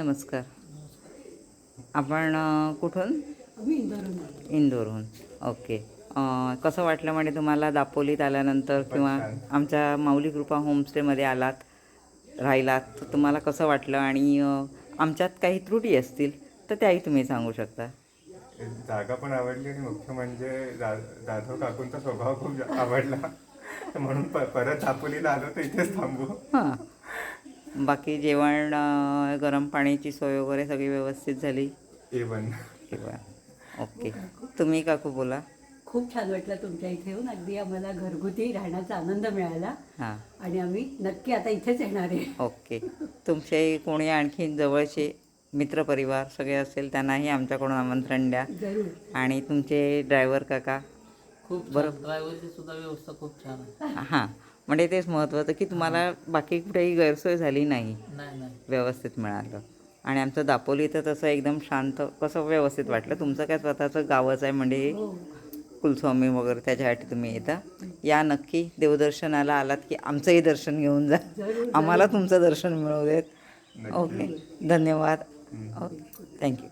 नमस्कार. आपण कुठून? आम्ही इंदोरहून आलो. इंदोरहून. ओके. कसं वाटलं म्हणजे तुम्हाला दापोलीत आल्यानंतर किंवा आमच्या माऊली कृपा होमस्टेमध्ये आलात, राहिलात, तर तुम्हाला कसं वाटलं? आणि आमच्यात काही त्रुटी असतील तर त्याही तुम्ही सांगू शकता. जागा पण आवडली आणि मुख्य म्हणजे जाधव काकूंचा स्वभाव खूप आवडला. म्हणून परत दापोलीला आलो तर इथेच थांबू. हां. बाकी जेवण, गरम पाण्याची सोय वगैरे सगळी व्यवस्थित झाली? A1. किंवा ओके. तुम्ही काकू बोला. खूप छान वाटलं तुमच्या इथे येऊन. अगदी आम्हाला घरगुती राहण्याचा आनंद मिळाला हां. आणि आम्ही नक्की आता इथेच येणार आहे. ओके. तुमचे कोणी आणखी जवळचे मित्रपरिवार सगळे असेल त्यांनाही आमच्याकडून आमंत्रण द्या. जरूर. आणि तुमचे ड्रायव्हर काका? खूप बरं. छान. ड्रायव्हरची सुद्धा व्यवस्था खूप छान आहे. हां. म्हणजे तेच महत्त्वाचं की तुम्हाला बाकी कुठेही गैरसोय झाली नाही, नाही. व्यवस्थित मिळालं. आणि आमचं दापोली तर तसं एकदम शांत, कसं व्यवस्थित वाटलं. तुमचं काय स्वतःचं गावच आहे म्हणजे हो. कुलस्वामी वगैरे त्याच्यासाठी तुम्ही येता. या नक्की देवदर्शनाला आलात की आमचंही दर्शन घेऊन जा. जरूर. आम्हाला तुमचं दर्शन मिळू देत. नक्की. ओके. धन्यवाद. ओके. थँक्यू.